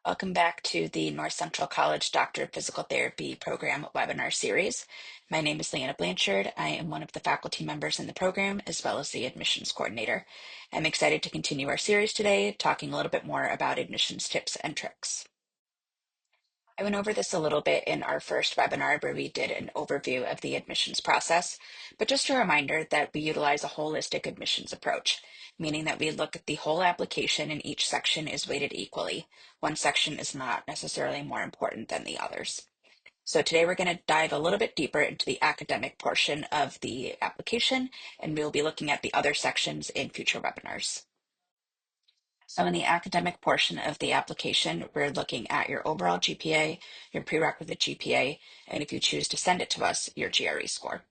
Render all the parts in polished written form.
Welcome back to the North Central College Doctor of Physical Therapy program webinar series. My name is Leanna Blanchard. I am one of the faculty members in the program as well as the admissions coordinator. I'm excited to continue our series today, talking a little bit more about admissions tips and tricks. I went over this a little bit in our first webinar where we did an overview of the admissions process, but just a reminder that we utilize a holistic admissions approach, meaning that we look at the whole application and each section is weighted equally. One section is not necessarily more important than the others. So today we're going to dive a little bit deeper into the academic portion of the application, and we'll be looking at the other sections in future webinars. So in the academic portion of the application, we're looking at your overall GPA, your prerequisite GPA, and if you choose to send it to us, your GRE score.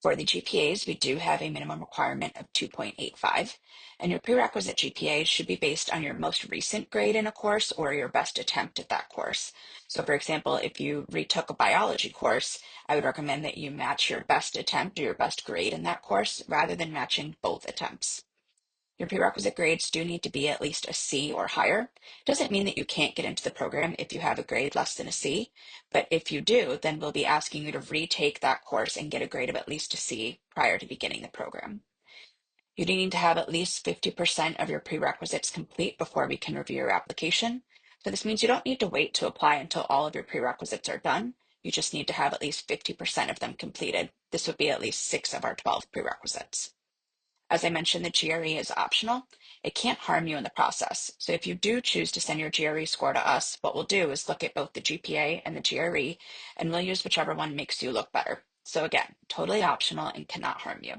For the GPAs, we do have a minimum requirement of 2.85, and your prerequisite GPA should be based on your most recent grade in a course or your best attempt at that course. So for example, if you retook a biology course, I would recommend that you match your best attempt or your best grade in that course rather than matching both attempts. Your prerequisite grades do need to be at least a C or higher. Doesn't mean that you can't get into the program if you have a grade less than a C, but if you do, then we'll be asking you to retake that course and get a grade of at least a C prior to beginning the program. You do need to have at least 50% of your prerequisites complete before we can review your application. So this means you don't need to wait to apply until all of your prerequisites are done. You just need to have at least 50% of them completed. This would be at least 6 of our 12 prerequisites. As I mentioned, the GRE is optional. It can't harm you in the process. So if you do choose to send your GRE score to us, what we'll do is look at both the GPA and the GRE, and we'll use whichever one makes you look better. So again, totally optional and cannot harm you.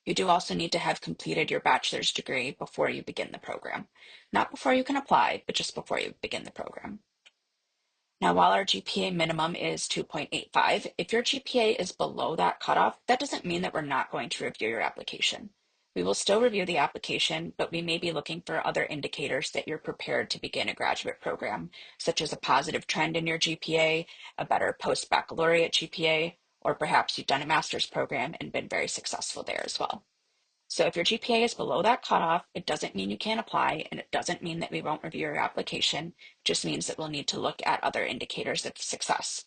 You do also need to have completed your bachelor's degree before you begin the program. Not before you can apply, but just before you begin the program. Now, while our GPA minimum is 2.85, if your GPA is below that cutoff, that doesn't mean that we're not going to review your application. We will still review the application, but we may be looking for other indicators that you're prepared to begin a graduate program, such as a positive trend in your GPA, a better post-baccalaureate GPA, or perhaps you've done a master's program and been very successful there as well. So if your GPA is below that cutoff, it doesn't mean you can't apply, and it doesn't mean that we won't review your application. It just means that we'll need to look at other indicators of success.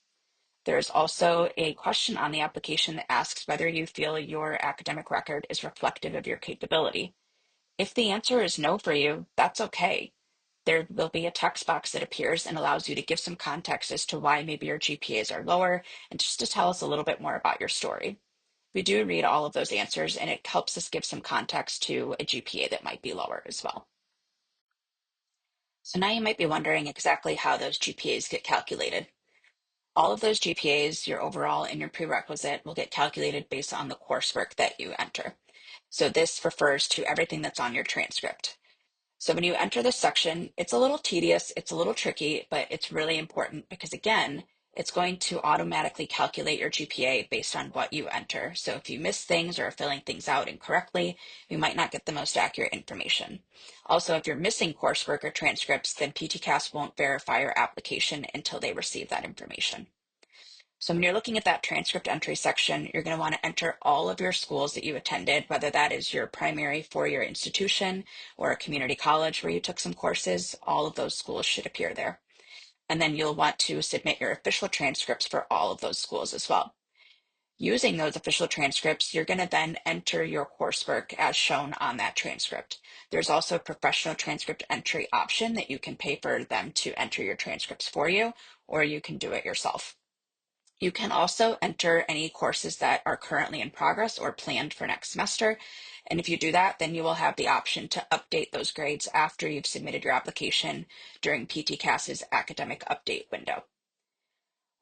There's also a question on the application that asks whether you feel your academic record is reflective of your capability. If the answer is no for you, that's okay. There will be a text box that appears and allows you to give some context as to why maybe your GPAs are lower and just to tell us a little bit more about your story. We do read all of those answers, and it helps us give some context to a GPA that might be lower as well. So now you might be wondering exactly how those GPAs get calculated. All of those GPAs, your overall and your prerequisite, will get calculated based on the coursework that you enter. So this refers to everything that's on your transcript. So when you enter this section, it's a little tedious, it's a little tricky, but it's really important because again, it's going to automatically calculate your GPA based on what you enter. So if you miss things or are filling things out incorrectly, you might not get the most accurate information. Also, if you're missing coursework or transcripts, then PTCAS won't verify your application until they receive that information. So when you're looking at that transcript entry section, you're going to want to enter all of your schools that you attended, whether that is your primary four-year institution or a community college where you took some courses. All of those schools should appear there. And then you'll want to submit your official transcripts for all of those schools as well. Using those official transcripts, you're going to then enter your coursework as shown on that transcript. There's also a professional transcript entry option that you can pay for them to enter your transcripts for you, or you can do it yourself. You can also enter any courses that are currently in progress or planned for next semester. And if you do that, then you will have the option to update those grades after you've submitted your application during PTCAS's academic update window.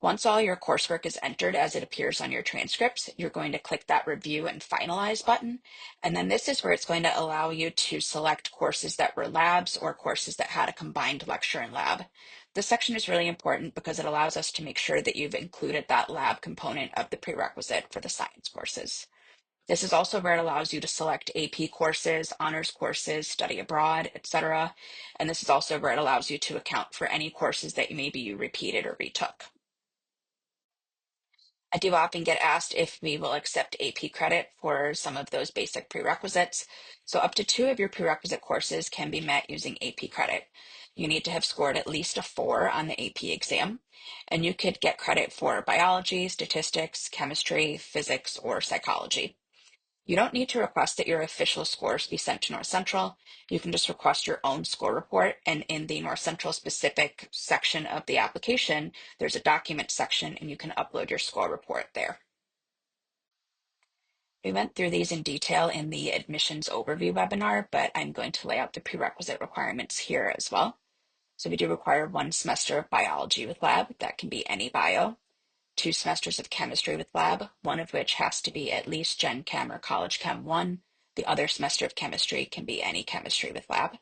Once all your coursework is entered as it appears on your transcripts, you're going to click that Review and Finalize button. And then this is where it's going to allow you to select courses that were labs or courses that had a combined lecture and lab. This section is really important because it allows us to make sure that you've included that lab component of the prerequisite for the science courses. This is also where it allows you to select AP courses, honors courses, study abroad, etc. And this is also where it allows you to account for any courses that maybe you repeated or retook. I do often get asked if we will accept AP credit for some of those basic prerequisites. So up to 2 of your prerequisite courses can be met using AP credit. You need to have scored at least a 4 on the AP exam, and you could get credit for biology, statistics, chemistry, physics, or psychology. You don't need to request that your official scores be sent to North Central. You can just request your own score report, and in the North Central specific section of the application, there's a document section and you can upload your score report there. We went through these in detail in the admissions overview webinar, but I'm going to lay out the prerequisite requirements here as well. So we do require 1 semester of biology with lab. That can be any bio. 2 semesters of chemistry with lab, one of which has to be at least Gen Chem or College Chem 1. The other semester of chemistry can be any chemistry with lab.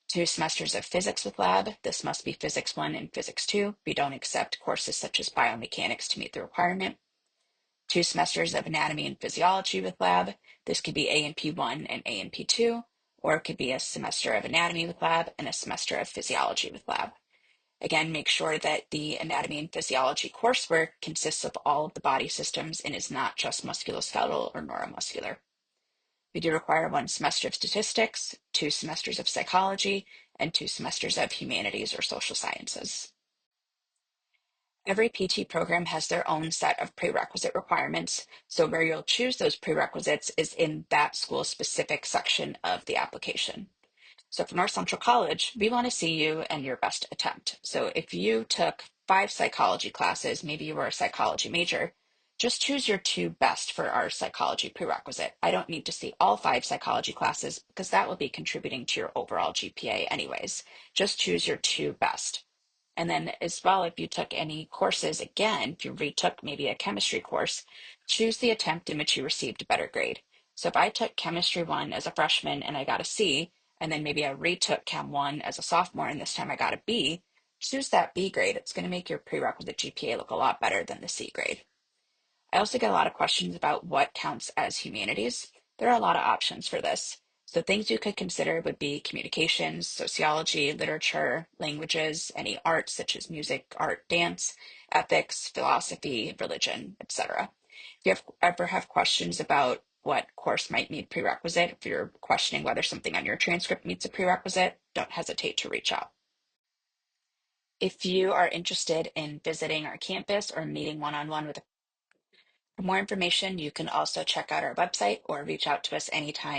2 semesters of physics with lab. This must be Physics 1 and Physics 2. We don't accept courses such as biomechanics to meet the requirement. 2 semesters of anatomy and physiology with lab. This could be A&P 1 and A&P 2, or it could be a semester of anatomy with lab and a semester of physiology with lab. Again, make sure that the anatomy and physiology coursework consists of all of the body systems and is not just musculoskeletal or neuromuscular. We do require 1 semester of statistics, 2 semesters of psychology, and 2 semesters of humanities or social sciences. Every PT program has their own set of prerequisite requirements, so where you'll choose those prerequisites is in that school's specific section of the application. So for North Central College, we want to see you and your best attempt. So if you took 5 psychology classes, maybe you were a psychology major, just choose your 2 best for our psychology prerequisite. I don't need to see all 5 psychology classes because that will be contributing to your overall GPA anyways. Just choose your 2 best. And then as well, if you took any courses again, if you retook maybe a chemistry course, choose the attempt in which you received a better grade. So if I took chemistry 1 as a freshman and I got a C, and then maybe I retook Chem 1 as a sophomore and this time I got a B, choose that B grade. It's going to make your prerequisite GPA look a lot better than the C grade. I also get a lot of questions about what counts as humanities. There are a lot of options for this. So things you could consider would be communications, sociology, literature, languages, any arts such as music, art, dance, ethics, philosophy, religion, etc. If you ever have questions about what course might need prerequisite, if you're questioning whether something on your transcript meets a prerequisite, don't hesitate to reach out. If you are interested in visiting our campus or meeting one-on-one with a for more information, you can also check out our website or reach out to us anytime